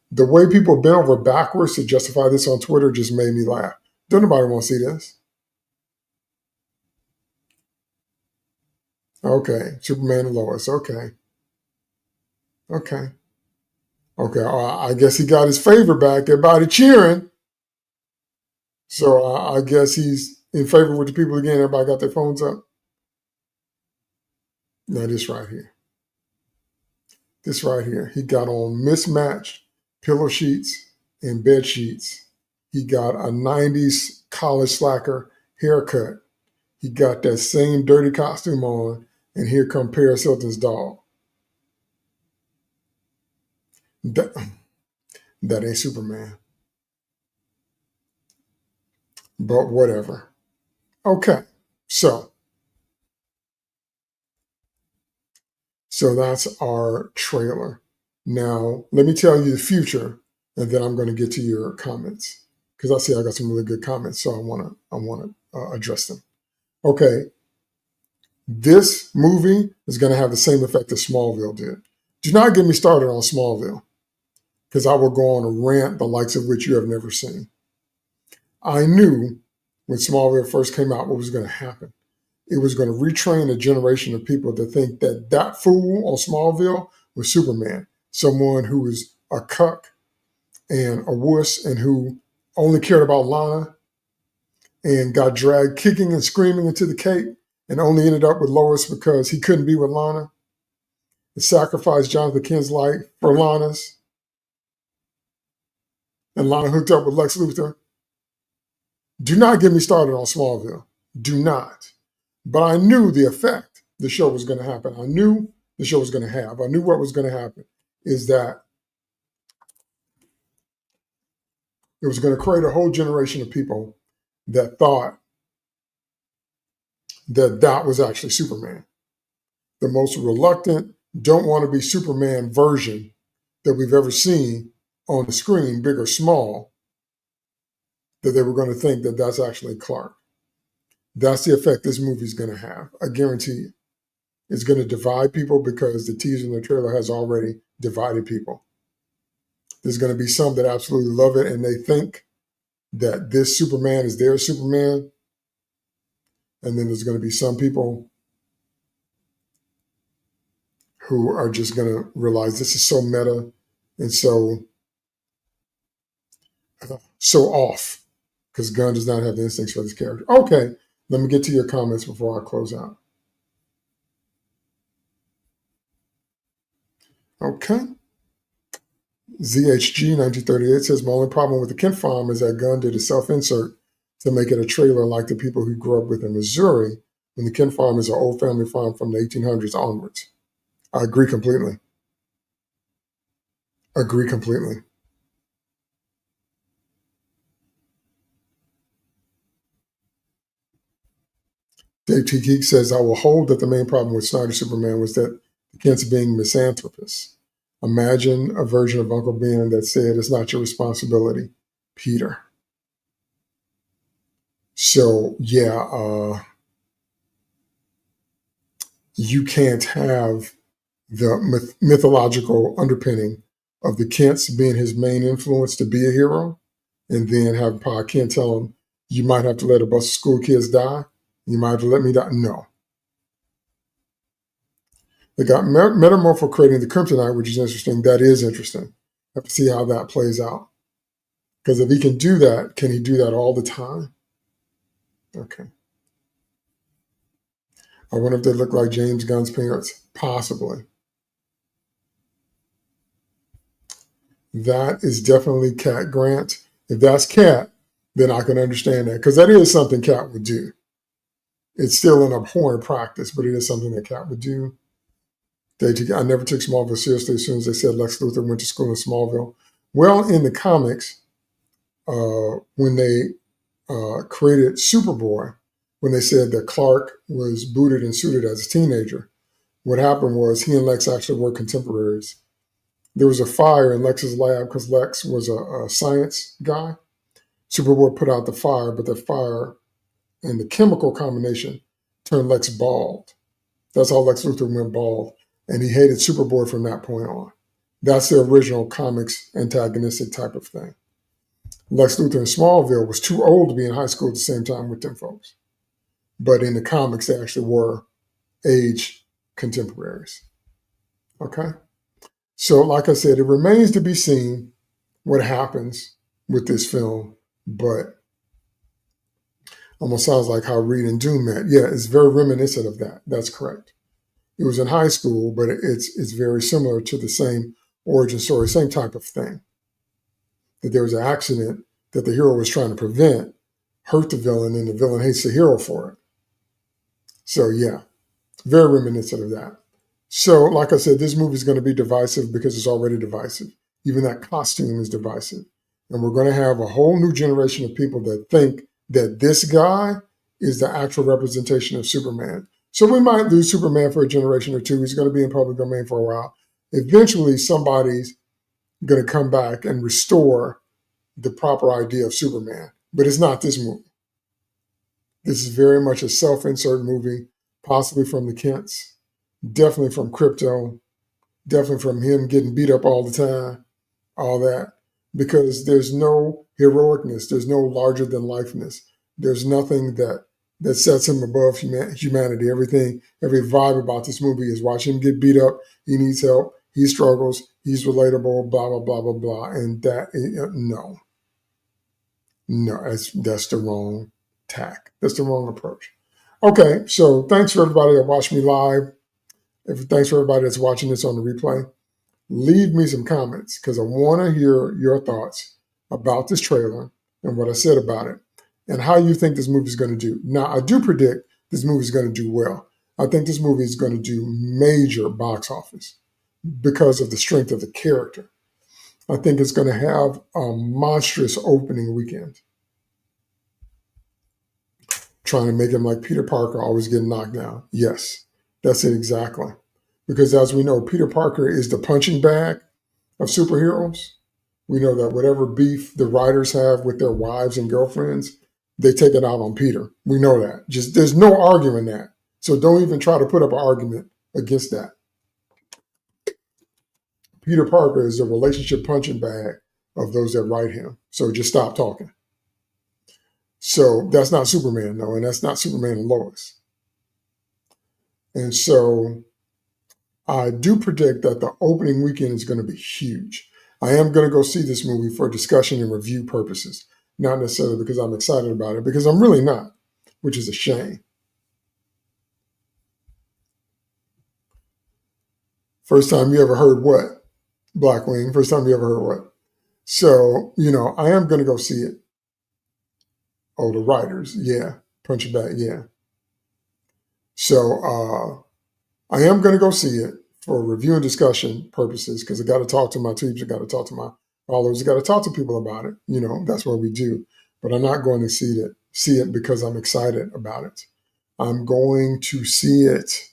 The way people bent over backwards to justify this on Twitter just made me laugh. Don't nobody want to see this. Okay, Superman and Lois. Okay. I guess he got his favor back. Everybody cheering. So I guess he's in favor with the people again. Everybody got their phones up. Now this right here. This right here. He got on mismatched pillow sheets and bed sheets. He got a 90s college slacker haircut. He got that same dirty costume on. And here come Paris Hilton's dog. That ain't Superman. But whatever. Okay, so that's our trailer. Now, let me tell you the future, and then I'm going to get to your comments because I see I got some really good comments, so I want to address them. Okay, this movie is going to have the same effect as Smallville did. Do not get me started on Smallville, because I will go on a rant the likes of which you have never seen. I knew when Smallville first came out what was going to happen. It was going to retrain a generation of people to think that that fool on Smallville was Superman, someone who was a cuck and a wuss and who only cared about Lana and got dragged kicking and screaming into the cape and only ended up with Lois because he couldn't be with Lana and sacrificed Jonathan Kent's life for Lana's. And Lana hooked up with Lex Luthor. Do not get me started on Smallville. Do not. But I knew the effect the show was going to happen. I knew the show was going to have. I knew what was going to happen is that it was going to create a whole generation of people that thought that that was actually Superman. The most reluctant, don't want to be Superman version that we've ever seen on the screen, big or small, that they were going to think that that's actually Clark. That's the effect this movie's going to have. I guarantee you. It's going to divide people because the teaser and the trailer has already divided people. There's going to be some that absolutely love it and they think that this Superman is their Superman. And then there's going to be some people who are just going to realize this is so meta and so off because Gunn does not have the instincts for this character. Okay, let me get to your comments before I close out. Okay. ZHG 1938 says, my only problem with the Kent farm is that Gunn did a self-insert to make it a trailer like the people who grew up with in Missouri, when the Kent farm is an old family farm from the 1800s onwards. I agree completely. Agree completely. Dave T. Geek says, I will hold that the main problem with Snyder Superman was that the Kents being misanthropists. Imagine a version of Uncle Ben that said, it's not your responsibility, Peter. So, yeah, you can't have the mythological underpinning of the Kents being his main influence to be a hero, and then have Pa Kent tell him, you might have to let a bunch of school kids die. You might have to let me die. No. They got Metamorpho creating the Kryptonite, which is interesting. That is interesting. Have to see how that plays out. Because if he can do that, can he do that all the time? Okay. I wonder if they look like James Gunn's parents. Possibly. That is definitely Cat Grant. If that's Cat, then I can understand that. Because that is something Cat would do. It's still an abhorrent practice, but it is something that Cat would do. I never took Smallville seriously as soon as they said Lex Luthor went to school in Smallville. Well, in the comics, when they created Superboy, when they said that Clark was booted and suited as a teenager, what happened was he and Lex actually were contemporaries. There was a fire in Lex's lab because Lex was a science guy. Superboy put out the fire, but the fire and the chemical combination turned Lex bald. That's how Lex Luthor went bald. And he hated Superboy from that point on. That's the original comics antagonistic type of thing. Lex Luthor in Smallville was too old to be in high school at the same time with them folks. But in the comics, they actually were age contemporaries. Okay? So, like I said, it remains to be seen what happens with this film, but almost sounds like how Reed and Doom met. Yeah, it's very reminiscent of that. That's correct. It was in high school, but it's very similar to the same origin story, same type of thing. That there was an accident that the hero was trying to prevent, hurt the villain, and the villain hates the hero for it. So yeah, very reminiscent of that. So like I said, this movie is going to be divisive because it's already divisive. Even that costume is divisive. And we're going to have a whole new generation of people that think that this guy is the actual representation of Superman. So we might lose Superman for a generation or two. He's going to be in public domain for a while. Eventually, somebody's going to come back and restore the proper idea of Superman. But it's not this movie. This is very much a self-insert movie, possibly from the Kents, definitely from Krypto, definitely from him getting beat up all the time, all that, because there's no heroicness, there's no larger than lifeness, there's nothing that sets him above humanity. Everything, every vibe about this movie is watch him get beat up. He needs help. He struggles. He's relatable. Blah blah blah blah blah. And that no, no, that's the wrong tack. That's the wrong approach. Okay, so thanks for everybody that watched me live. Thanks for everybody that's watching this on the replay. Leave me some comments because I want to hear your thoughts about this trailer and what I said about it and how you think this movie is going to do. Now, I do predict this movie is going to do well. I think this movie is going to do major box office because of the strength of the character. I think it's going to have a monstrous opening weekend. Trying to make him like Peter Parker, always getting knocked down. Yes, that's it exactly. Because as we know, Peter Parker is the punching bag of superheroes. We know that whatever beef the writers have with their wives and girlfriends, they take it out on Peter. We know that. Just there's no arguing that. So don't even try to put up an argument against that. Peter Parker is a relationship punching bag of those that write him. So just stop talking. So that's not Superman, though, and that's not Superman and Lois. And so I do predict that the opening weekend is going to be huge. I am going to go see this movie for discussion and review purposes, not necessarily because I'm excited about it, because I'm really not, which is a shame. First time you ever heard what? Blackwing. First time you ever heard what? So, I am going to go see it. Oh, the writers. Yeah. Punch it back. Yeah. So I am going to go see it for review and discussion purposes because I got to talk to my teams. I got to talk to my followers. I got to talk to people about it. That's what we do. But I'm not going to see it because I'm excited about it. I'm going to see it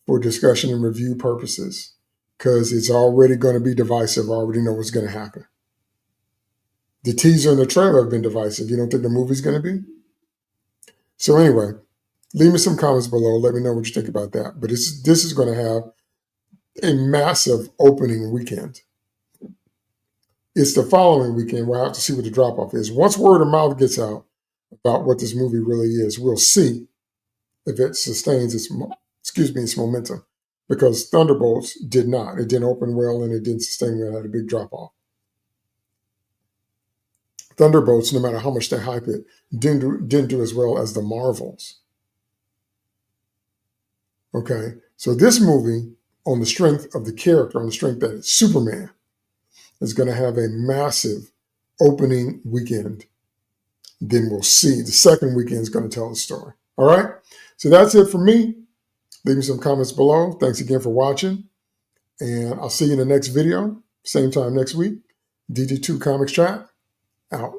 for discussion and review purposes because it's already going to be divisive. I already know what's going to happen. The teaser and the trailer have been divisive. You don't think the movie's going to be? So anyway, leave me some comments below. Let me know what you think about that. But this is going to have a massive opening weekend. It's the following weekend where I have to see what the drop-off is. Once word of mouth gets out about what this movie really is, we'll see if it sustains its momentum. Because Thunderbolts did not. It didn't open well and it didn't sustain well. It had a big drop-off. Thunderbolts, no matter how much they hype it, didn't do as well as the Marvels. Okay, so this movie, on the strength of the character, on the strength that it's Superman, is going to have a massive opening weekend. Then we'll see. The second weekend is going to tell the story. All right, so that's it for me. Leave me some comments below. Thanks again for watching, and I'll see you in the next video, same time next week. DD2 Comics Chat, out.